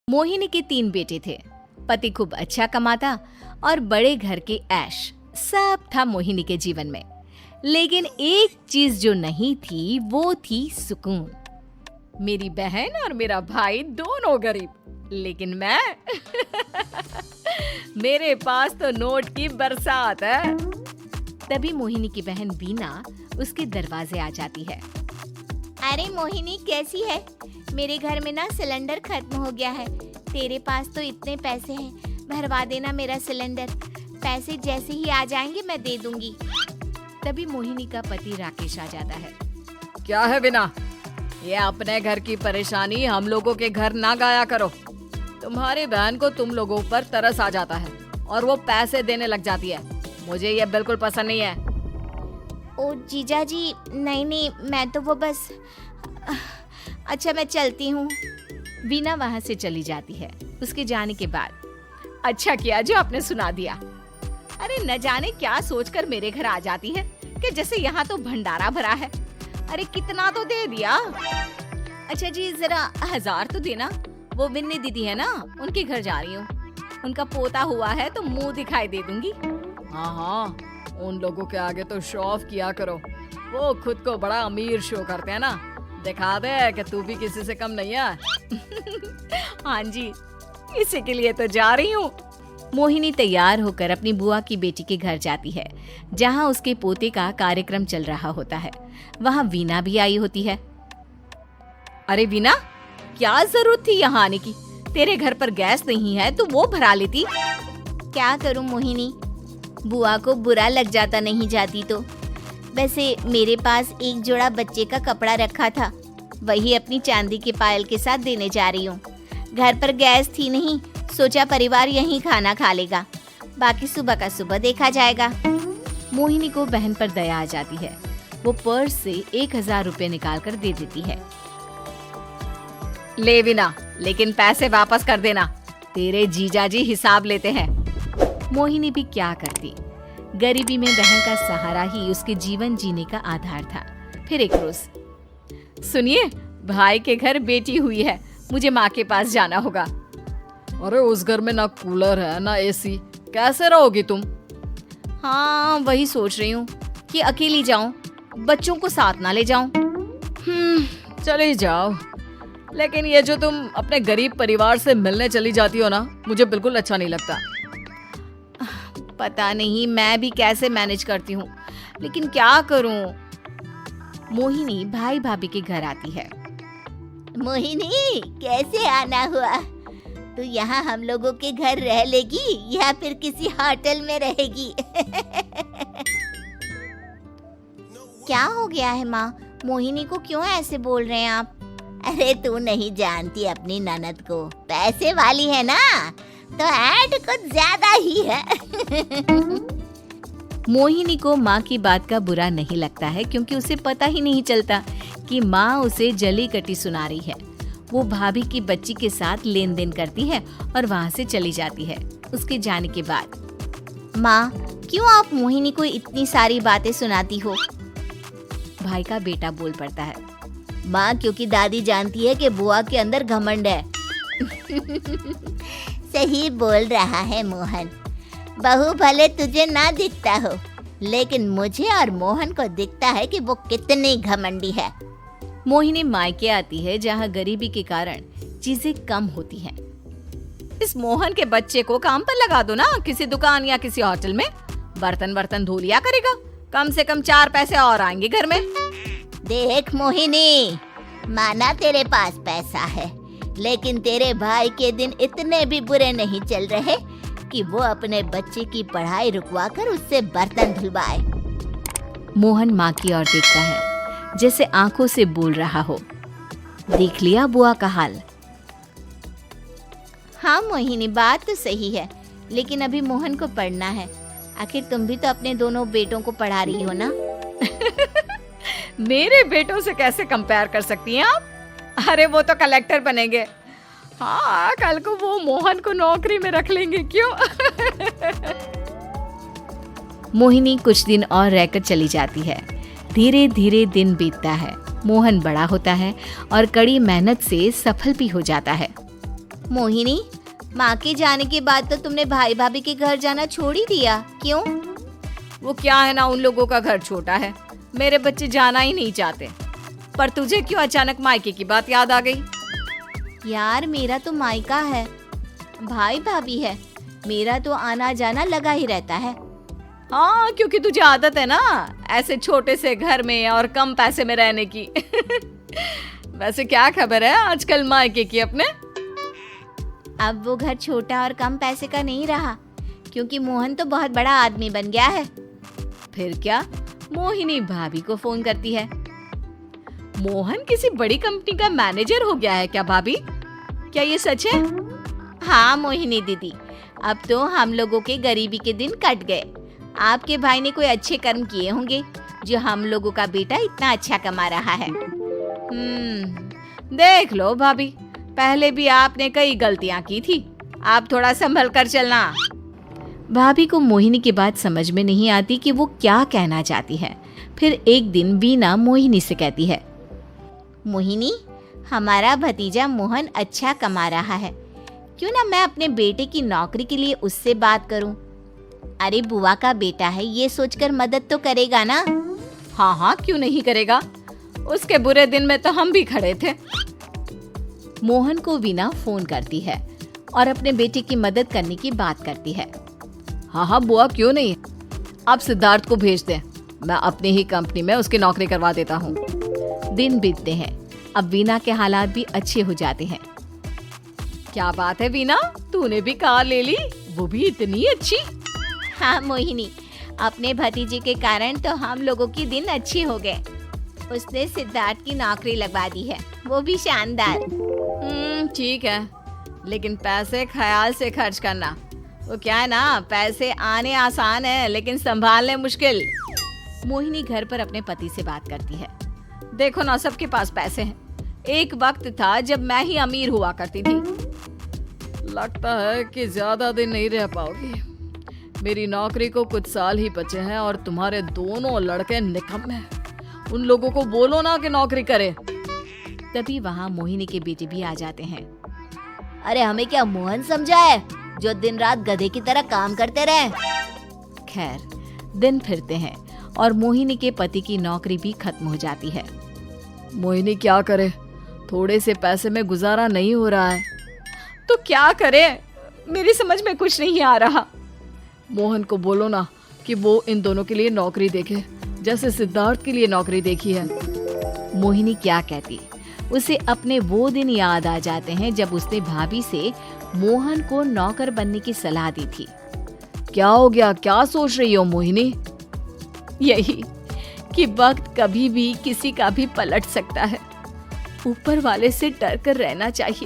मोहिनी के 3 बेटे थे। पति खूब अच्छा कमाता और बड़े घर के ऐश सब था मोहिनी के जीवन में। लेकिन एक चीज जो नहीं थी वो थी सुकून। मेरी बहन और मेरा भाई दोनों गरीब, लेकिन मैं मेरे पास तो नोट की बरसात है। तभी मोहिनी की बहन वीना उसके दरवाजे आ जाती है। अरे मोहिनी, कैसी है? मेरे घर में ना सिलेंडर खत्म हो गया है। तेरे पास तो इतने पैसे हैं, भरवा देना मेरा सिलेंडर। पैसे जैसे ही आ जाएंगे मैं दे दूंगी। तभी मोहिनी का पति राकेश आ जाता है। क्या है वीना, ये अपने घर की परेशानी हम लोगों के घर ना गाया करो। तुम्हारी बहन को तुम लोगों पर तरस आ जाता है और वो पैसे देने लग जाती है। मुझे ये बिल्कुल पसंद नहीं है। ओ जीजा जी, नहीं, मैं तो वो बस अच्छा, मैं चलती हूँ। वीना वहाँ से चली जाती है। उसके जाने के बाद अच्छा किया जो आपने सुना दिया। अरे न जाने क्या सोचकर मेरे घर आ जाती है कि जैसे यहाँ तो भंडारा भरा है। अरे कितना तो दे दिया। अच्छा जी, जरा 1000 तो देना। वो विन्नी दीदी है ना, उनके घर जा रही हूँ। उनका पोता हुआ है तो मुंह दिखाई दे दूंगी। हाँ, उन लोगों के आगे तो शो ऑफ किया करो। वो खुद को बड़ा अमीर शो करते हैं ना। दिखा दे कि तू भी किसी से कम नहीं है। हाँ जी, इसी के लिए तो जा रही हूँ। मोहिनी तैयार होकर अपनी बुआ की बेटी के घर जाती है, जहाँ उसके पोते का कार्यक्रम चल रहा होता है। वहाँ वीना भी आई होती है। अरे वीना, क्या जरूरत थी यहाँ आने की? तेरे घर पर गैस नहीं है तो वो भरा लेती। क्या करूँ मोहिनी, बुआ को बुरा लग जाता नहीं जाती तो। वैसे मेरे पास एक जोड़ा बच्चे का कपड़ा रखा था, वही अपनी चांदी के पायल के साथ देने जा रही हूँ। घर पर गैस थी नहीं, सोचा परिवार यहीं खाना खा लेगा, बाकी सुबह का सुबह देखा जाएगा। मोहिनी को बहन पर दया आ जाती है। वो पर्स से 1000 रुपए निकाल कर दे देती है। ले वीना, लेकिन पैसे वापस कर देना, तेरे जीजाजी हिसाब लेते हैं। मोहिनी भी क्या करती, गरीबी में बहन का सहारा ही उसके जीवन जीने का आधार था। फिर एक रोज, सुनिए, भाई के घर बेटी हुई है, मुझे माँ के पास जाना होगा। अरे उस घर में ना कूलर है ना एसी, कैसे रहोगी तुम? हाँ, वही सोच रही हूँ कि अकेली जाऊं, बच्चों को साथ ना ले जाऊं। चले जाओ, लेकिन ये जो तुम अपने गरीब परिवार से मिलने चली जाती हो ना, मुझे बिल्कुल अच्छा नहीं लगता। पता नहीं मैं भी कैसे मैनेज करती हूँ, लेकिन क्या करूँ। मोहिनी भाई भाभी के घर आती है। मोहिनी, कैसे आना हुआ? तू यहाँ हम लोगों के घर रह लेगी या फिर किसी होटल में रहेगी? क्या हो गया है माँ? मोहिनी को क्यों ऐसे बोल रहे हैं आप? अरे तू नहीं जानती अपनी ननद को, पैसे वाली है ना, तो ऐड कुछ ज्यादा ही है। मोहिनी को माँ की बात का बुरा नहीं लगता है, क्योंकि उसे पता ही नहीं चलता कि माँ उसे जली कटी सुना रही है। वो भाभी की बच्ची के साथ लेन देन करती है और वहाँ से चली जाती है। उसके जाने के बाद, माँ, क्यों आप मोहिनी को इतनी सारी बातें सुनाती हो? भाई का बेटा बोल पड़ता है। माँ, क्योंकि दादी जानती है कि बुआ के अंदर घमंड है। सही बोल रहा है मोहन। बहू भले तुझे ना दिखता हो, लेकिन मुझे और मोहन को दिखता है कि वो कितनी घमंडी है। मोहिनी मायके आती है, जहाँ गरीबी के कारण चीजें कम होती हैं। इस मोहन के बच्चे को काम पर लगा दो ना, किसी दुकान या किसी होटल में। बर्तन धो लिया करेगा, कम से कम 4 पैसे और आएंगे घर में। देख मोहिनी, माना तेरे पास पैसा है, लेकिन तेरे भाई के दिन इतने भी बुरे नहीं चल रहे कि वो अपने बच्चे की पढ़ाई रुकवाकर उससे बर्तन धुलवाए। मोहन माँ की ओर देखता है, जैसे आंखों से बोल रहा हो, देख लिया बुआ का हाल। हाँ मोहिनी, बात तो सही है, लेकिन अभी मोहन को पढ़ना है। आखिर तुम भी तो अपने दोनों बेटों को पढ़ा रही हो ना। मेरे बेटों से कैसे कंपेयर कर सकती हैं आप? अरे वो तो कलेक्टर बनेंगे। हाँ, कल को वो मोहन को नौकरी में रख लेंगे, क्यों? मोहिनी कुछ दिन और रहकर चली जाती है। धीरे धीरे दिन बीतता है। मोहन बड़ा होता है और कड़ी मेहनत से सफल भी हो जाता है। मोहिनी, माँ के जाने के बाद तो तुमने भाई भाभी के घर जाना छोड़ ही दिया, क्यों? वो क्या है ना, उन लोगों का घर छोटा है, मेरे बच्चे जाना ही नहीं चाहते। पर तुझे क्यों अचानक मायके की बात याद आ गई? यार मेरा तो मायका है, भाई भाभी है, मेरा तो आना जाना लगा ही रहता है। हाँ, क्योंकि तुझे आदत है ना ऐसे छोटे से घर में और कम पैसे में रहने की। वैसे क्या खबर है आजकल मायके की अपने? अब वो घर छोटा और कम पैसे का नहीं रहा, क्योंकि मोहन तो बहुत बड़ा आदमी बन गया है। फिर क्या? मोहिनी भाभी को फोन करती है। मोहन किसी बड़ी कंपनी का मैनेजर हो गया है क्या भाभी? क्या ये सच है? हाँ मोहिनी दीदी, अब तो हम लोगों के गरीबी के दिन कट गए। आपके भाई ने कोई अच्छे कर्म किए होंगे जो हम लोगों का बेटा इतना अच्छा कमा रहा है। देख लो भाभी, पहले भी आपने कई गलतियां की थी, आप थोड़ा संभल कर चलना। भाभी को मोहिनी की बात समझ में नहीं आती कि वो क्या कहना चाहती है। फिर एक दिन वीना मोहिनी से कहती है, मोहिनी, हमारा भतीजा मोहन अच्छा कमा रहा है, क्यों ना मैं अपने बेटे की नौकरी के लिए उससे बात करूं। अरे बुआ का बेटा है, ये सोचकर मदद तो करेगा ना। हाँ हाँ, क्यों नहीं करेगा, उसके बुरे दिन में तो हम भी खड़े थे। मोहन को वीना फोन करती है और अपने बेटे की मदद करने की बात करती है। हाँ हाँ बुआ, क्यों नहीं, आप सिद्धार्थ को भेज दें, मैं अपनी ही कंपनी में उसकी नौकरी करवा देता हूँ। दिन बीतते हैं, अब वीना के हालात भी अच्छे हो जाते हैं। क्या बात है वीना, तूने भी कार ले ली, वो भी इतनी अच्छी। हाँ मोहिनी, अपने भतीजे के कारण तो हम लोगों की दिन अच्छे हो गए। उसने सिद्धार्थ की नौकरी लगवा दी है, वो भी शानदार। ठीक है, लेकिन पैसे ख्याल से खर्च करना। वो क्या है ना, पैसे आने आसान है लेकिन संभालने मुश्किल। मोहिनी घर पर अपने पति से बात करती है। देखो ना, सबके पास पैसे हैं, एक वक्त था जब मैं ही अमीर हुआ करती थी। लगता है कि ज्यादा दिन नहीं रह पाओगी, मेरी नौकरी को कुछ साल ही बचे हैं और तुम्हारे दोनों लड़के निकम्मे हैं। उन लोगों को बोलो ना कि नौकरी करे। तभी वहाँ मोहिनी के बेटे भी आ जाते हैं। अरे हमें क्या मोहन समझा है जो दिन रात गधे की तरह काम करते रहे। खैर, दिन फिरते हैं और मोहिनी के पति की नौकरी भी खत्म हो जाती है। मोहिनी क्या करे, थोड़े से पैसे में गुजारा नहीं हो रहा है, तो क्या करे, मेरी समझ में कुछ नहीं आ रहा। मोहन को बोलो ना कि वो इन दोनों के लिए नौकरी देखे, जैसे सिद्धार्थ के लिए नौकरी देखी है। मोहिनी क्या कहती, उसे अपने वो दिन याद आ जाते हैं जब उसने भाभी से मोहन को नौकर बनने की सलाह दी थी। क्या हो गया, क्या सोच रही हो मोहिनी? यही कि वक्त कभी भी किसी का भी पलट सकता है, ऊपर वाले से डर कर रहना चाहिए।